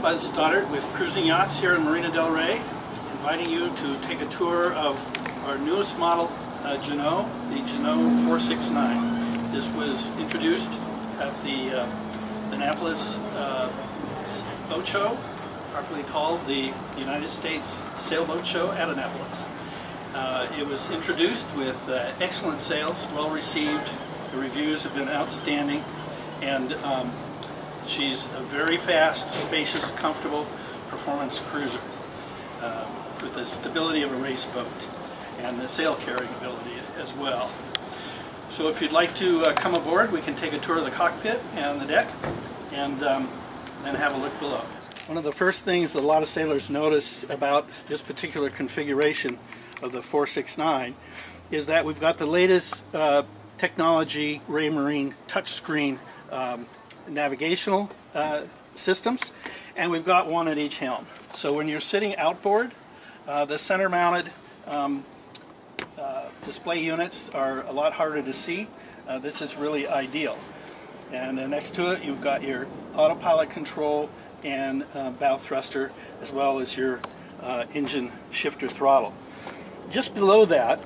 Buzz Stoddard with Cruising Yachts here in Marina del Rey, inviting you to take a tour of our newest model, Jeanneau, the Jeanneau 469. This was introduced at the Annapolis Boat Show, properly called the United States Sailboat Show at Annapolis. It was introduced with excellent sales, well received. The reviews have been outstanding, and she's a very fast, spacious, comfortable performance cruiser with the stability of a race boat and the sail carrying ability as well. So if you'd like to come aboard, we can take a tour of the cockpit and the deck and then have a look below. One of the first things that a lot of sailors notice about this particular configuration of the 469 is that we've got the latest technology Raymarine touchscreen navigational systems, and we've got one at each helm. So when you're sitting outboard, the center mounted display units are a lot harder to see. This is really ideal. And next to it you've got your autopilot control and bow thruster, as well as your engine shifter throttle. Just below that,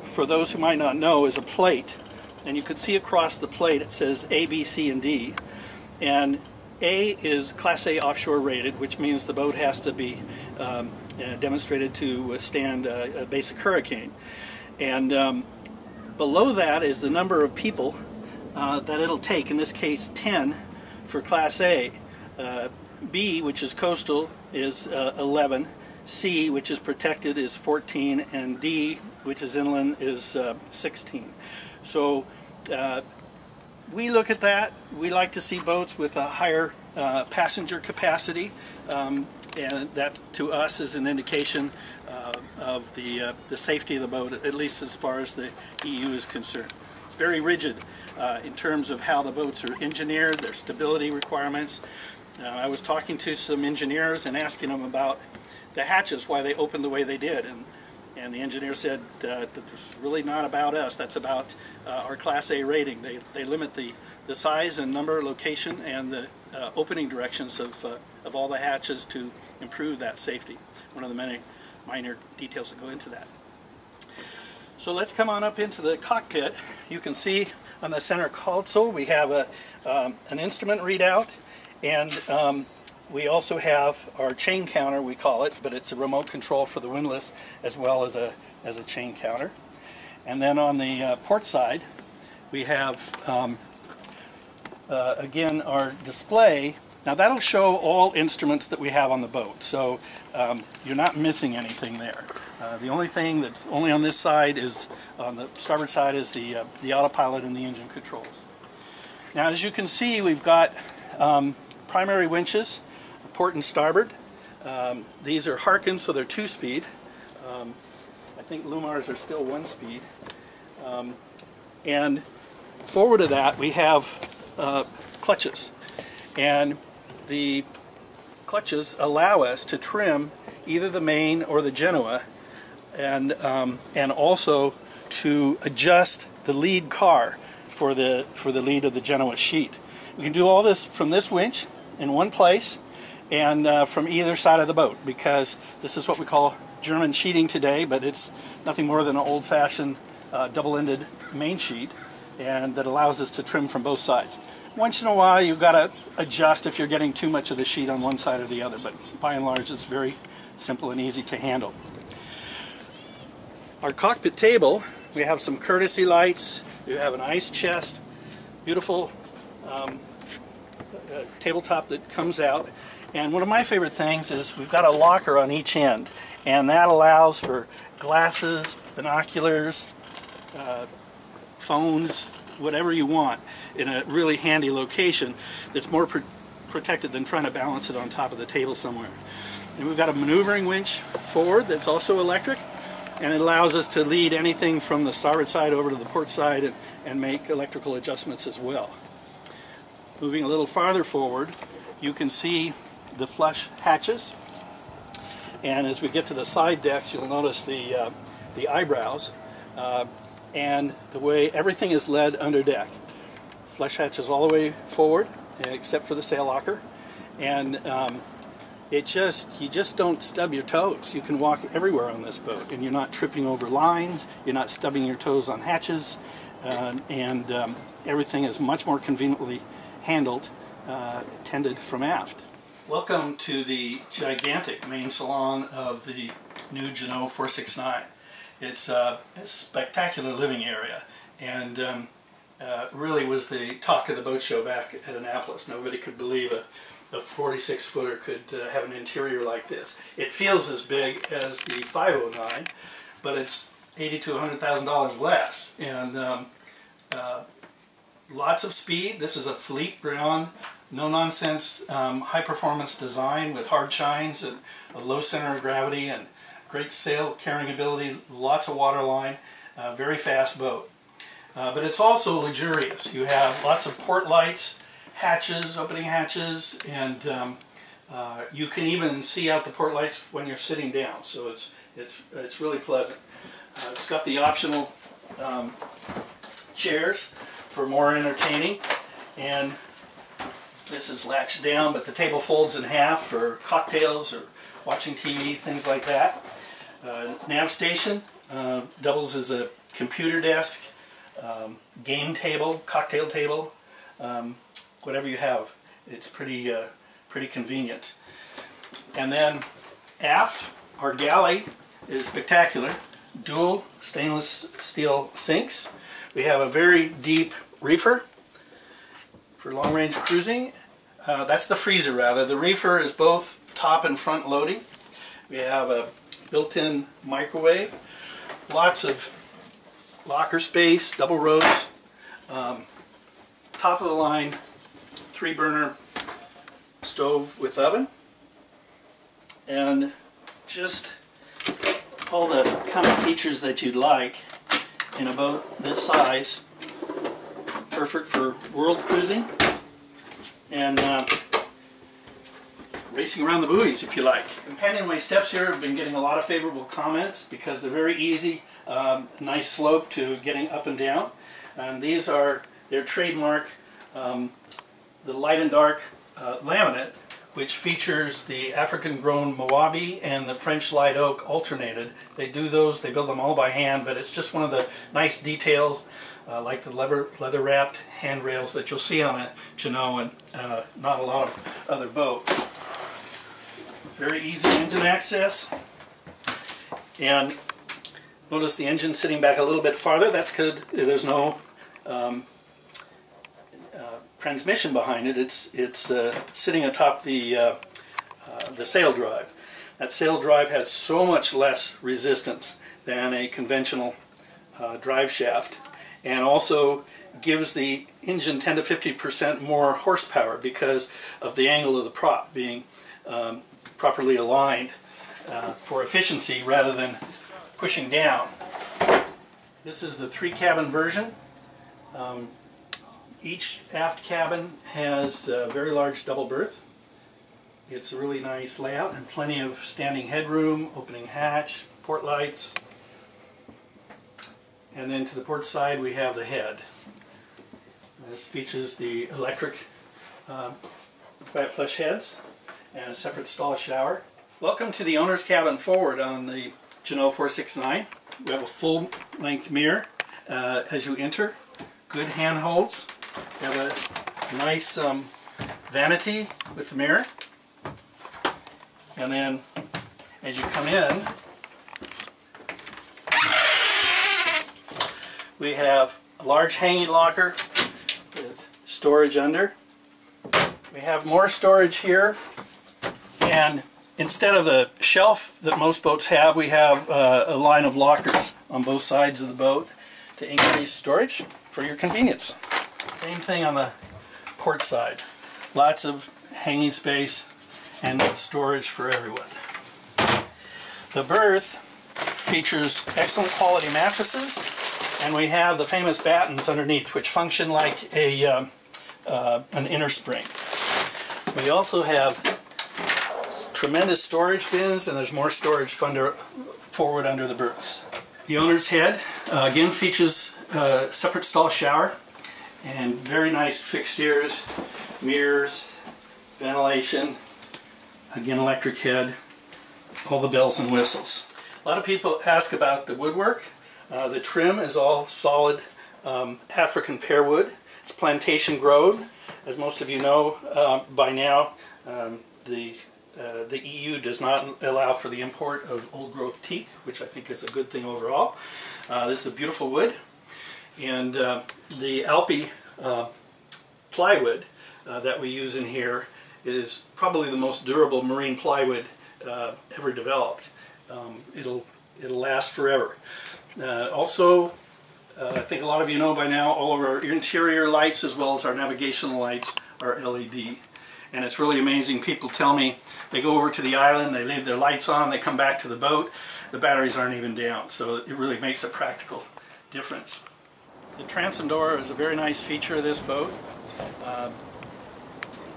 for those who might not know, is a plate, and you can see across the plate it says A, B, C, and D. And A is Class A offshore rated, which means the boat has to be demonstrated to withstand a basic hurricane. And below that is the number of people that it'll take, in this case 10 for Class A. B, which is coastal, is 11. C, which is protected, is 14, and D, which is inland, is 16. So we look at that. We like to see boats with a higher passenger capacity, and that to us is an indication of the safety of the boat, at least as far as the EU is concerned. It's very rigid in terms of how the boats are engineered, their stability requirements. I was talking to some engineers and asking them about the hatches, why they opened the way they did, and the engineer said that it's really not about us, that's about our Class A rating. They limit the size and number, location, and the opening directions of all the hatches to improve that safety. One of the many minor details that go into that. So let's come on up into the cockpit. You can see on the center console we have an instrument readout, and we also have our chain counter, we call it, but it's a remote control for the windlass as well as a chain counter. And then on the port side, we have again our display. Now that'll show all instruments that we have on the boat, so you're not missing anything there. The only thing that's only on this side is, on the starboard side, is the autopilot and the engine controls. Now as you can see, we've got primary winches, port and starboard. These are Harkins, so they're 2-speed. I think Lumars are still 1-speed. And forward of that we have clutches. And the clutches allow us to trim either the main or the Jeanneau, and also to adjust the lead car for the lead of the Jeanneau sheet. We can do all this from this winch in one place, and from either side of the boat, because this is what we call German sheeting today, but it's nothing more than an old-fashioned double-ended main sheet, and that allows us to trim from both sides. Once in a while you've got to adjust if you're getting too much of the sheet on one side or the other, but by and large it's very simple and easy to handle. Our cockpit table, we have some courtesy lights, we have an ice chest, beautiful tabletop that comes out. And one of my favorite things is we've got a locker on each end, and that allows for glasses, binoculars, phones, whatever you want, in a really handy location that's more protected than trying to balance it on top of the table somewhere. And we've got a maneuvering winch forward that's also electric, and it allows us to lead anything from the starboard side over to the port side and make electrical adjustments as well. Moving a little farther forward, you can see the flush hatches, and as we get to the side decks you'll notice the eyebrows and the way everything is led under deck. Flush hatches all the way forward except for the sail locker, and you just don't stub your toes. You can walk everywhere on this boat, and you're not tripping over lines, you're not stubbing your toes on hatches, and everything is much more conveniently handled, tended from aft. Welcome to the gigantic main salon of the new Jeanneau 469. It's a spectacular living area, and really was the talk of the boat show back at Annapolis. Nobody could believe a 46-footer could have an interior like this. It feels as big as the 509, but it's $80,000 to $100,000 less, and lots of speed. This is a Philippe Briand, no-nonsense, high-performance design with hard chines and a low center of gravity and great sail carrying ability, lots of water line, very fast boat. But it's also luxurious. You have lots of port lights, hatches, opening hatches, and you can even see out the port lights when you're sitting down. So it's really pleasant. It's got the optional chairs for more entertaining, and this is latched down, but the table folds in half for cocktails or watching TV, things like that. Nav station doubles as a computer desk, game table, cocktail table, whatever you have. It's pretty convenient. And then aft, our galley is spectacular. Dual stainless steel sinks. We have a very deep reefer for long-range cruising. That's the freezer, rather. The reefer is both top and front loading. We have a built-in microwave, lots of locker space, double rows, top of the line 3-burner stove with oven, and just all the kind of features that you'd like in a boat this size. Perfect for world cruising and racing around the buoys if you like. Companionway steps here have been getting a lot of favorable comments because they're very easy, nice slope to getting up and down. And these are their trademark, the light and dark laminate, which features the African-grown Moabi and the French light oak alternated. They do those, they build them all by hand, but it's just one of the nice details, like the leather-wrapped handrails that you'll see on a Jeanneau and not a lot of other boats. Very easy engine access, and notice the engine sitting back a little bit farther. That's good. There's no transmission behind it. It's sitting atop the sail drive. That sail drive has so much less resistance than a conventional drive shaft, and also gives the engine 10 to 50% more horsepower because of the angle of the prop being properly aligned for efficiency rather than pushing down. This is the 3-cabin version. Each aft cabin has a very large double berth. It's a really nice layout and plenty of standing headroom, opening hatch, port lights. And then to the port side we have the head. This features the electric quiet flush heads and a separate stall shower. Welcome to the owner's cabin forward on the Jeanneau 469. We have a full-length mirror as you enter. Good handholds. We have a nice vanity with the mirror. And then as you come in, we have a large hanging locker with storage under. We have more storage here, and instead of the shelf that most boats have, we have a line of lockers on both sides of the boat to increase storage for your convenience. Same thing on the port side. Lots of hanging space and storage for everyone. The berth features excellent quality mattresses, and we have the famous battens underneath, which function like a an inner spring. We also have tremendous storage bins, and there's more storage forward under the berths. The owner's head again features a separate stall shower and very nice fixtures, mirrors, ventilation, Again, electric head, all the bells and whistles. A lot of people ask about the woodwork. The trim is all solid African pear wood. It's plantation grown. As most of you know by now, the EU does not allow for the import of old growth teak, which I think is a good thing overall. This is a beautiful wood. And the Alpi plywood that we use in here is probably the most durable marine plywood ever developed. It'll last forever. Also, I think a lot of you know by now, all of our interior lights as well as our navigational lights are LED. And it's really amazing. People tell me they go over to the island, they leave their lights on, they come back to the boat, the batteries aren't even down. So it really makes a practical difference. The transom door is a very nice feature of this boat.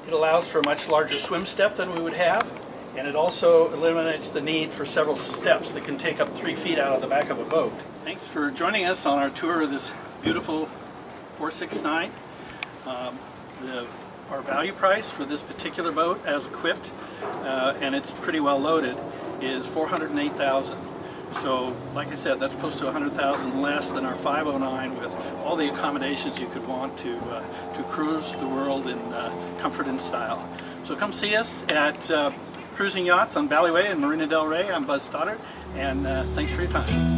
It allows for a much larger swim step than we would have, and it also eliminates the need for several steps that can take up 3 feet out of the back of a boat. Thanks for joining us on our tour of this beautiful 469. Our value price for this particular boat, as equipped, and it's pretty well loaded, is $408,000. So, like I said, that's close to $100,000 less than our 509, with all the accommodations you could want to cruise the world in comfort and style. So come see us at Cruising Yachts on Bali Way in Marina del Rey. I'm Buzz Stoddard, and thanks for your time.